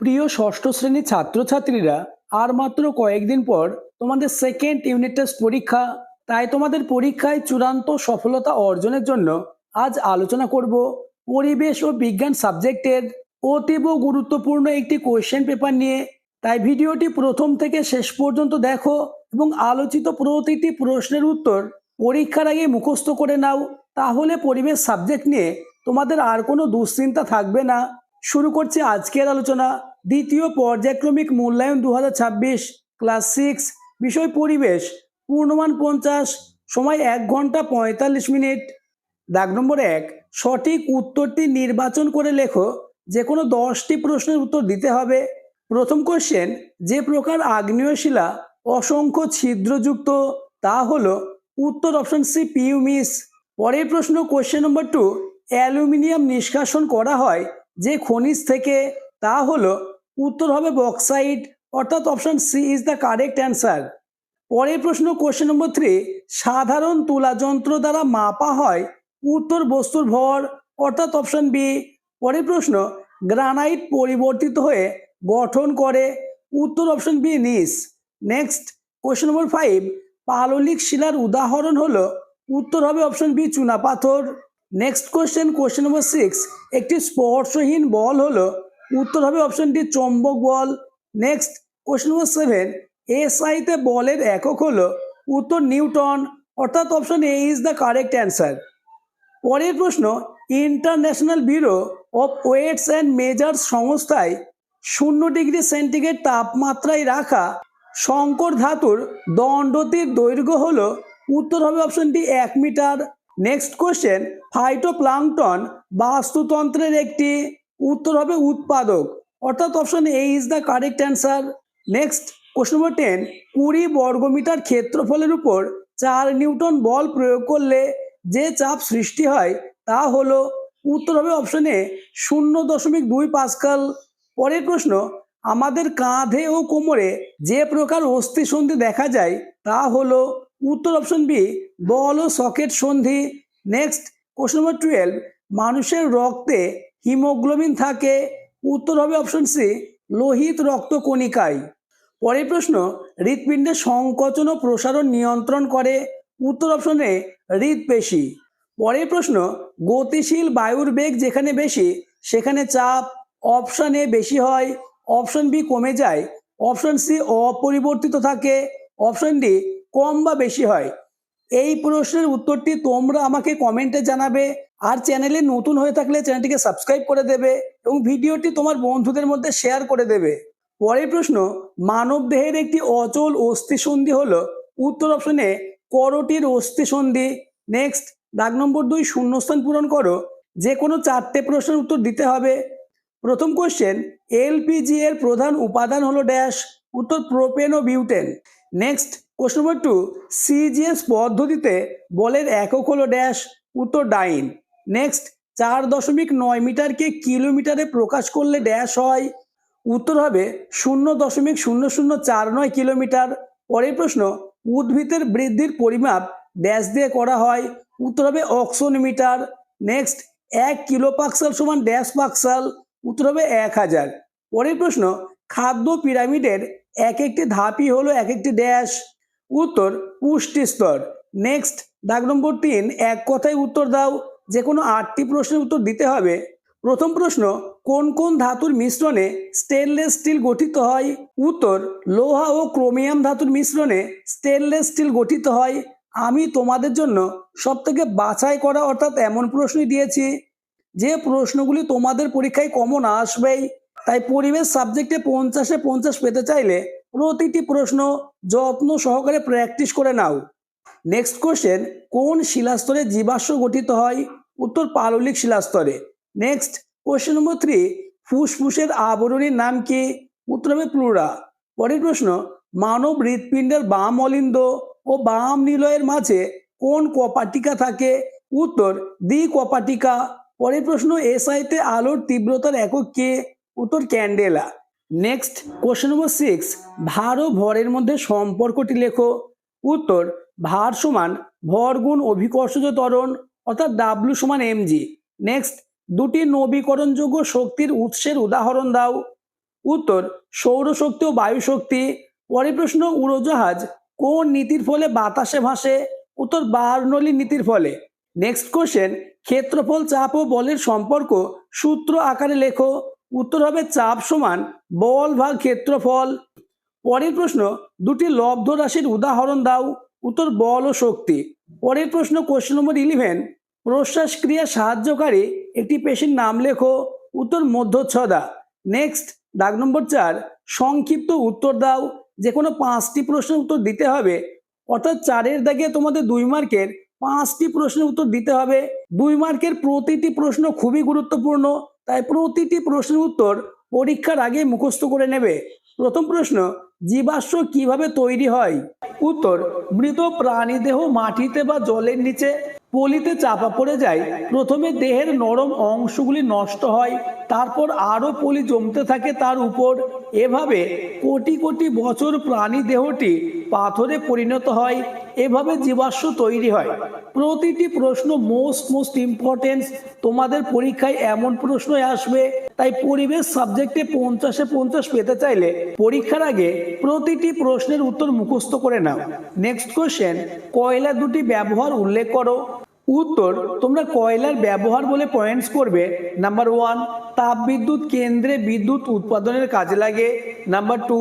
প্রিয় ষষ্ঠ শ্রেণীর ছাত্রছাত্রীরা, আর মাত্র কয়েকদিন পর তোমাদের সেকেন্ড ইউনিট টেস্ট পরীক্ষা। তাই তোমাদের পরীক্ষায় চূড়ান্ত সফলতা অর্জনের জন্য আজ আলোচনা করব পরিবেশ ও বিজ্ঞান সাবজেক্টের অতীব গুরুত্বপূর্ণ একটি কোয়েশ্চেন পেপার নিয়ে। তাই ভিডিওটি প্রথম থেকে শেষ পর্যন্ত দেখো এবং আলোচিত প্রতিটি প্রশ্নের উত্তর পরীক্ষার আগে মুখস্থ করে নাও। তাহলে পরিবেশ সাবজেক্ট নিয়ে তোমাদের আর কোনো দুশ্চিন্তা থাকবে না। শুরু করছি আজকের আলোচনা। দ্বিতীয় পর্যায়ক্রমিক মূল্যায়ন 2026, ক্লাস 6, বিষয় পরিবেশ, পূর্ণমান 50, সময় 1 ঘন্টা 45 মিনিট। দাগ নম্বর 1, সঠিক উত্তরটি নির্বাচন করে লেখো। যে কোনো 10টি প্রশ্নের উত্তর দিতে হবে। প্রথম কোশ্চেন, যে প্রকার আগ্নেয় শিলা অসংখ্য ছিদ্রযুক্ত তা হলো? উত্তর অপশন সি, পিউমিস। পরের প্রশ্ন, কোশ্চেন নম্বর 2, অ্যালুমিনিয়াম নিষ্কাশন করা হয় যে খনিজ থেকে তা হলো? উত্তর হবে বক্সাইট, অর্থাৎ option C is the correct answer. পরের প্রশ্ন, কোশ্চেন নম্বর 3, সাধারণ তুলা যন্ত্র দ্বারা মাপা হয়? উত্তর বস্তুর ভর, অর্থাৎ অপশন বি। পরের প্রশ্ন, গ্রানাইট পরিবর্তিত হয়ে গঠন করে? উত্তর অপশন বি, নিস। নেক্সট, কোশ্চেন নম্বর 5, পাললিক শিলার উদাহরণ হলো? উত্তর হবে অপশন বি, চুনাপাথর। নেক্সট কোশ্চেন, কোশ্চেন নম্বর 6, একটি স্পর্শহীন বল হলো? উত্তর হবে অপশন ডি, চৌম্বক বল। নেক্সট, কোশ্চেন নম্বর 7, এসআইতে বলের একক হলো? উত্তর নিউটন, অর্থাৎ option A is the correct answer. পরের প্রশ্ন, International Bureau of Weights and Measures সংস্থায় 0 ডিগ্রি সেন্টিগ্রেড তাপমাত্রায় রাখা সংকর ধাতুর দণ্ডটির দৈর্ঘ্য হলো? উত্তর হবে option D, 1 metre. Next question, phytoplankton বাস্তুতন্ত্রের একটি? উত্তর হবে উৎপাদক, অর্থাৎ option A is the correct answer. Next, question number 10, 20 বর্গমিটার ক্ষেত্রফলের উপর 4 নিউটন বল প্রয়োগ করলে যে চাপ সৃষ্টি হয় তা হলো? উত্তর হবে অপশন এ, 0.2 পাস্কাল। পরের প্রশ্ন, আমাদের কাঁধে ও কোমরে যে প্রকার অস্থিসন্ধি দেখা যায় তা হলো? উত্তর অপশন বি, বল ও সকেট সন্ধি। নেক্সট, কোশ্চেন নম্বর 12, মানুষের রক্তে হিমোগ্লোবিন থাকে? উত্তর হবে অপশন সি, লোহিত রক্তকণিকায়। পরের প্রশ্ন, হৃৎপিণ্ডের সংকোচন ও প্রসারণ নিয়ন্ত্রণ করে? উত্তর অপশন এ, হৃৎপেশি। পরের প্রশ্ন, গতিশীল বায়ুর বেগ যেখানে বেশি সেখানে চাপ? অপশন এ বেশি হয়, অপশন বি কমে যায়, অপশন সি অপরিবর্তিত থাকে, অপশন ডি কম বা বেশি হয়। এই প্রশ্নের উত্তরটি তোমরা আমাকে কমেন্টে জানাবে। আর চ্যানেলে নতুন হয়ে থাকলে চ্যানেলটিকে সাবস্ক্রাইব করে দেবে এবং ভিডিওটি তোমার বন্ধুদের মধ্যে শেয়ার করে দেবে। পরের প্রশ্ন, মানব দেহের একটি অচল অস্থিসন্ধি হলো? উত্তর অপশনে করটির অস্থিসন্ধি। নেক্সট, দাগ নম্বর 2, শূন্যস্থান পূরণ করো। যে কোনো 4টে প্রশ্নের উত্তর দিতে হবে। প্রথম কোশ্চেন, এলপিজি এর প্রধান উপাদান হলো ড্যাশ? উত্তর প্রোপেন ও butane. Next, question number 2, CGS পদ্ধতিতে বলের একক হলো ড্যাশ? উত্তর ডাইন। নেক্সট, 4.9 মিটারকে কিলোমিটারে প্রকাশ করলে ড্যাশ হয়? উত্তর হবে 0.0049 কিলোমিটার। পরের প্রশ্ন, উদ্ভিদের বৃদ্ধির পরিমাপ ড্যাশ দিয়ে করা হয়? উত্তর হবে অক্সোমিটার। নেক্সট, 1 কিলোপাক্সাল সমান ড্যাশ পাক্সাল? উত্তর হবে 1000। পরের প্রশ্ন, খাদ্য পিরামিডের এক একটি ধাপই হলো এক একটি ড্যাশ? উত্তর পুষ্টি স্তর। নেক্সট, দাগ নম্বর 3, এক কথায় উত্তর দাও। যে কোনো 8টি প্রশ্নের উত্তর দিতে হবে। প্রথম প্রশ্ন, কোন কোন ধাতুর মিশ্রণে স্টেনলেস স্টিল গঠিত হয়? উত্তর লোহা ও ক্রোমিয়াম ধাতুর মিশ্রণে স্টেনলেস স্টিল গঠিত হয়। আমি তোমাদের জন্য সবথেকে বাছাই করা অর্থাৎ এমন প্রশ্নই দিয়েছি যে প্রশ্নগুলি তোমাদের পরীক্ষায় কমন আসবেই। তাই পরিবেশ সাবজেক্টে 50-এ 50 পেতে চাইলে প্রতিটি প্রশ্ন যত্ন সহকারে প্র্যাকটিস করে নাও। নেক্সট কোশ্চেন, কোন শিলাস্তরে জীবাশ্ম গঠিত হয়? উত্তর পাললিক শিলাস্তরে। নেক্সট, কোশ্চেন নম্বর 3, ফুসফুসের আবরণীর নাম কি? উত্তর হবে প্লুরা। পরের প্রশ্ন, মানব হৃৎপিণ্ডের বাম অলিন্দ ও বাম নিলয়ের মাঝে কোন কপাটিকা থাকে? উত্তর দ্বি কপাটিকা। পরের প্রশ্ন, এসআইতে আলোর তীব্রতার একক কি? উত্তর ক্যান্ডেলা। নেক্সট, কোশ্চেন নম্বর 6, ভার ও ভরের মধ্যে সম্পর্কটি লেখো। উত্তর ভার সমান ভর গুণ অভিকর্ষজ ত্বরণ, অর্থাৎ ডাব্লিউ সমান এমজি। নেক্সট, দুটি নবীকরণযোগ্য শক্তির উৎসের উদাহরণ দাও। উত্তর সৌরশক্তি ও বায়ু শক্তি। পরের প্রশ্ন, উড়োজাহাজ কোন নীতির ফলে বাতাসে ভাসে? উত্তর বার্নৌলি নীতির ফলে। নেক্সট কোশ্চেন, ক্ষেত্রফল চাপ ও বলের সম্পর্ক সূত্র আকারে লেখো। উত্তর হবে চাপ সমান বল ভাগ ক্ষেত্রফল। পরের প্রশ্ন, দুটি লব্ধ রাশির উদাহরণ দাও। উত্তর বল ও শক্তি। পরের প্রশ্ন, কোশ্চেন নম্বর 11, প্রশ্বাস ক্রিয়া সাহায্যকারী একটি পেশির নাম লেখো। উত্তর মধ্যচ্ছদা। নেক্সট, দাগ নম্বর 4, সংক্ষিপ্ত উত্তর দাও। যে কোনো 5টি প্রশ্নের উত্তর দিতে হবে, অর্থাৎ 4-এর দাগে তোমাদের 2 মার্কের 5টি প্রশ্নের উত্তর দিতে হবে। 2 মার্কের প্রতিটি প্রশ্ন খুবই গুরুত্বপূর্ণ, তাই প্রতিটি প্রশ্নের উত্তর পরীক্ষার আগে মুখস্থ করে নেবে। প্রথম প্রশ্ন, জীবাশ্ম কিভাবে তৈরি হয়? উত্তর মৃত প্রাণীদেহ মাটিতে বা জলের নিচে পলিতে চাপা পড়ে যায়। প্রথমে দেহের নরম অংশগুলি নষ্ট হয়, তারপর আরো পলি জমতে থাকে তার উপর। এভাবে কোটি কোটি বছর প্রাণী দেহটি পাথরে পরিণত হয়। এভাবে জীবাশ্ম তৈরি হয়। প্রতিটি প্রশ্ন মোস্ট ইম্পর্টেন্ট, তোমাদের পরীক্ষায় এমন প্রশ্নই আসবে। তাই পরিবেশ সাবজেক্টে 50-এ 50 পেতে চাইলে পরীক্ষার আগে প্রতিটি প্রশ্নের উত্তর মুখস্থ করে নাও। নেক্সট কোশ্চেন, কয়লা দুটি ব্যবহার উল্লেখ করো। উত্তর, তোমরা কয়লার ব্যবহার বলে পয়েন্টস করবে। নাম্বার 1, তাপবিদ্যুৎ কেন্দ্রে বিদ্যুৎ উৎপাদনের কাজে লাগে। নাম্বার 2,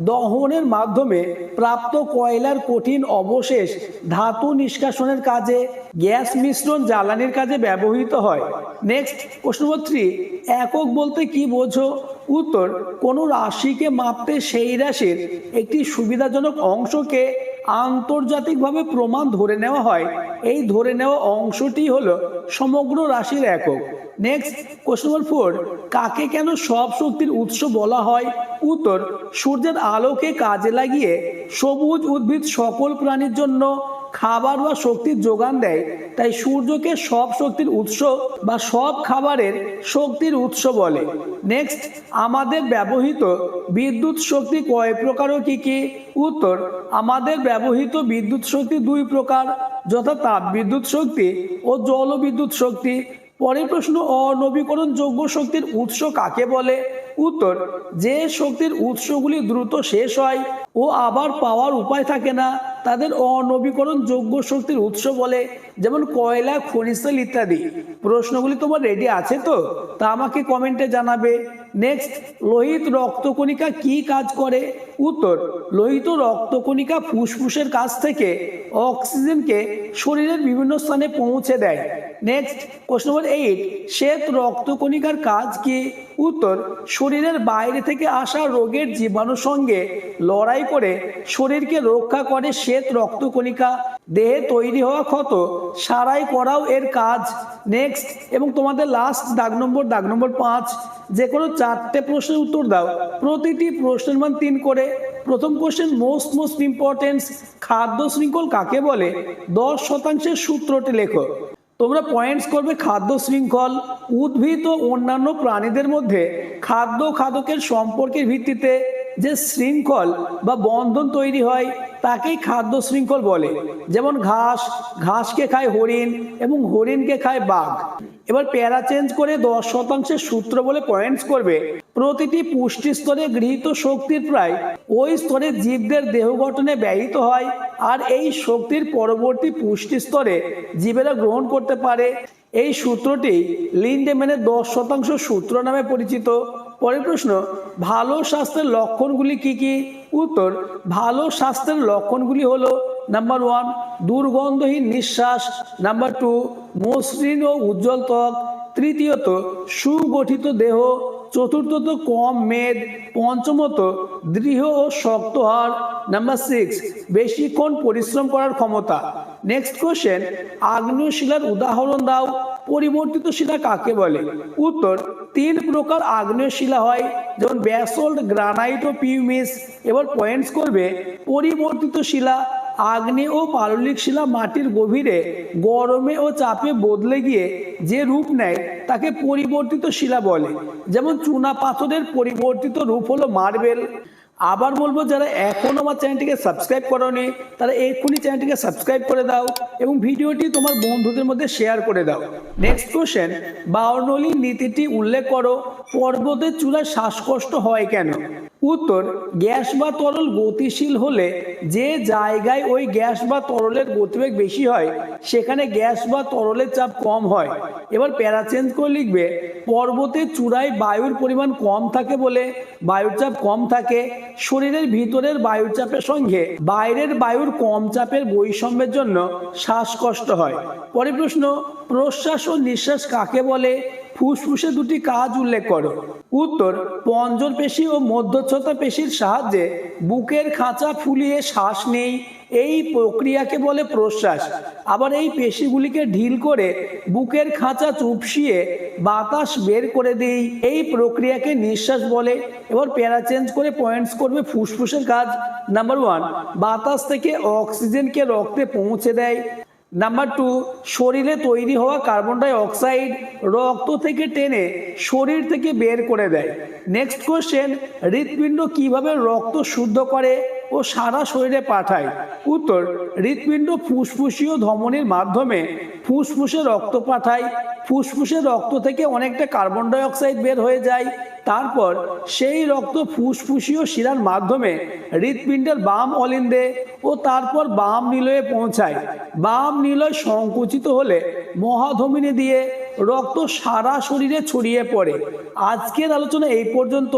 দহনের মাধ্যমে প্রাপ্ত কয়লার কঠিন অবশেষ ধাতু নিষ্কাশনের কাজে। গ্যাস মিশ্রণ জ্বালানির কাজে ব্যবহৃত হয়। নেক্সট, কোশ্চেন নম্বর 3, একক বলতে কি বোঝো? উত্তর, কোনো রাশিকে মাপতে সেই রাশির একটি সুবিধাজনক অংশকে আন্তর্জাতিকভাবে প্রমাণ ধরে নেওয়া হয়। এই ধরে নেওয়া অংশটি হলো সমগ্র রাশির একক। নেক্সট, কোশ্চেন নম্বর 4, কাকে কেন সব শক্তির উৎস বলা হয়? উত্তর, সূর্যের আলোকে কাজে লাগিয়ে সবুজ উদ্ভিদ সকল প্রাণীর জন্য খাবার বা শক্তির যোগান দেয়, তাই সূর্যকে সব শক্তির উৎস বা সব খাবারের শক্তির উৎস বলে। নেক্সট, আমাদের ব্যবহৃত বিদ্যুৎ শক্তি কয় প্রকার ও কি কি? উত্তর, আমাদের ব্যবহৃত বিদ্যুৎ শক্তি 2 প্রকার, যথা তাপ বিদ্যুৎ শক্তি ও জলবিদ্যুৎ শক্তি। পরের প্রশ্ন, অনবীকরণযোগ্য শক্তির উৎস কাকে বলে? উত্তর, যে শক্তির উৎসগুলি দ্রুত শেষ হয় ও আবার পাওয়ার উপায় থাকে না, তাদের অনবীকরণযোগ্য শক্তির উৎস বলে। যেমন কয়লা, খনিজ তেল ইত্যাদি। প্রশ্নগুলি তোমার রেডি আছে তো? তা আমাকে কমেন্টে জানাবে। নেক্সট, লোহিত রক্তকণিকা কি কাজ করে? উত্তর, লোহিত রক্তকণিকা ফুসফুসের কাছ থেকে অক্সিজেনকে শরীরের বিভিন্ন স্থানে পৌঁছে দেয়। নেক্সট, কোশ্চেন নম্বর 8, শ্বেত রক্তকণিকার কাজ কি? উত্তর, শরীরের বাইরে থেকে আসা রোগের জীবাণুর সঙ্গে লড়াই করে শরীরকে রক্ষা করে শ্বেত রক্তকণিকা। দেহে তৈরি হওয়া ক্ষত সারাই করাও এর কাজ। নেক্সট, এবং তোমাদের লাস্ট দাগ নম্বর 5, যে কোনো 4টে প্রশ্নের উত্তর দাও। প্রতিটি প্রশ্নের মান 3 করে। প্রথম কোশ্চেন, মোস্ট ইম্পর্টেন্স, খাদ্য শৃঙ্খল কাকে বলে? 10% সূত্রটি লেখো। তোমরা পয়েন্টস করবে খাদ্য শৃঙ্খল, উদ্ভিদ ও অন্যান্য প্রাণীদের মধ্যে খাদ্য খাদকের সম্পর্কের ভিত্তিতে যে শৃঙ্খল বা বন্ধন তৈরি হয় তাকেই খাদ্য শৃঙ্খল বলে। যেমন ঘাসকে খায় হরিণ এবং হরিণকে খায় বাঘ। এবার প্যারা চেঞ্জ করে 10% সূত্র বলে পয়েন্টস করবে। প্রতিটি পুষ্টি স্তরে গৃহীত শক্তির প্রায় ওই স্তরে জীবদের দেহ গঠনে ব্যয়িত হয়, আর এই শক্তির পরবর্তী পুষ্টি স্তরে জীবেরা গ্রহণ করতে পারে। এই সূত্রটি লিন্ডেম্যানের 10% সূত্র নামে পরিচিত। পরের প্রশ্ন, ভালো স্বাস্থ্যের লক্ষণগুলি কি কি? উত্তর, ভালো স্বাস্থ্যের লক্ষণগুলি হলো নাম্বার 1, দুর্গন্ধহীন নিঃশ্বাস। নাম্বার 2, মসৃণ ও উজ্জ্বল ত্বক। তৃতীয়ত, সুগঠিত দেহ। চতুর্থত, কম মেদ। পঞ্চমত, দৃঢ় ও শক্ত হাড়। নাম্বার 6, বেশিক্ষণ পরিশ্রম করার ক্ষমতা। নেক্সট কোশ্চেন, আগ্নেয় শিলার উদাহরণ দাও। পরিবর্তিত শিলা কাকে বলে? উত্তর, 3 প্রকার আগ্নেয় শিলা হয়, যেমন ব্যাসল্ট, গ্রানাইট ও পিউমিস। এবার পয়েন্টস করবে পরিবর্তিত শিলা। আগ্নেয় ও পাললিক শিলা মাটির গভীরে গরমে ও চাপে বদলে গিয়ে যে রূপ নেয় তাকে পরিবর্তিত শিলা বলে। যেমন চুনা পাথরের পরিবর্তিত রূপ হলো মার্বেল। আবার বলবো, যারা এখনো আমার চ্যানেলটিকে সাবস্ক্রাইব করোনি তারা এক্ষুনি চ্যানেলটিকে সাবস্ক্রাইব করে দাও এবং ভিডিওটি তোমার বন্ধুদের মধ্যে শেয়ার করে দাও। নেক্সট কোশ্চেন, বার্নৌলি নীতিটি উল্লেখ করো। পর্বতের চূড়ায় শ্বাসকষ্ট হয় কেন? উত্তর, গ্যাস বা তরল গতিশীল হলে যে জায়গায় ওই গ্যাস বা তরলের গতিবেগ বেশি হয় সেখানে গ্যাস বা তরলের চাপ কম হয়। এবার প্যারা চেঞ্জ করে লিখবে, পর্বতের চূড়ায় বায়ুর পরিমাণ কম থাকে বলে বায়ুর চাপ কম থাকে। শরীরের ভিতরের বায়ুর চাপের সঙ্গে বাইরের বায়ুর কম চাপের বৈষম্যের জন্য শ্বাসকষ্ট হয়। পরের প্রশ্ন, প্রশ্বাস ও নিঃশ্বাস কাকে বলে? ফুসফুসে দুটি কাজ উল্লেখ করো। উত্তর, পঞ্জর পেশি ও মধ্যচ্ছদা পেশির সাহায্যে বুকের খাঁচা ফুলিয়ে শ্বাস নেই, এই প্রক্রিয়াকে বলে প্রশ্বাস। আবার এই পেশিগুলিকে ঢিল করে বুকের খাঁচা চুপসিয়ে বাতাস বের করে দেই, এই প্রক্রিয়াকে নিঃশ্বাস বলে। এবার প্যারা চেঞ্জ করে পয়েন্টস করবে ফুসফুসের কাজ। নাম্বার 1, বাতাস থেকে অক্সিজেনকে রক্তে পৌঁছে দেয়। নাম্বার 2, শরীরে তৈরি হওয়া কার্বন ডাই অক্সাইড রক্ত থেকে টেনে শরীর থেকে বের করে দেয়। নেক্সট কোশ্চেন, হৃৎপিণ্ড কিভাবে রক্ত শুদ্ধ করে ও সারা শরীরে পাঠায়? উত্তর, হৃৎপিণ্ড ফুসফুসীয় ধমনীর মাধ্যমে ফুসফুসে রক্ত পাঠায়। ফুসফুসের রক্ত থেকে অনেকটা কার্বন ডাই অক্সাইড বের হয়ে যায়, তারপর সেই রক্ত ফুসফুসীয় শিরার মাধ্যমে হৃৎপিণ্ডের বাম অলিন্দে ও তারপর বাম নিলয়ে পৌঁছায়। বাম নিলয় সংকুচিত হলে মহাধমনী দিয়ে রক্ত সারা শরীরে ছড়িয়ে পড়ে। আজকের আলোচনা এই পর্যন্ত।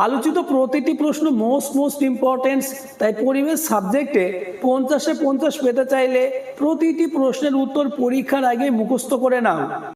আলোচিত প্রতিটি প্রশ্ন মোস্ট ইম্পর্টেন্ট, তাই পরিবেশ সাবজেক্টে 50-এ 50 পেতে চাইলে প্রতিটি প্রশ্নের উত্তর পরীক্ষার আগে মুখস্থ করে নাও।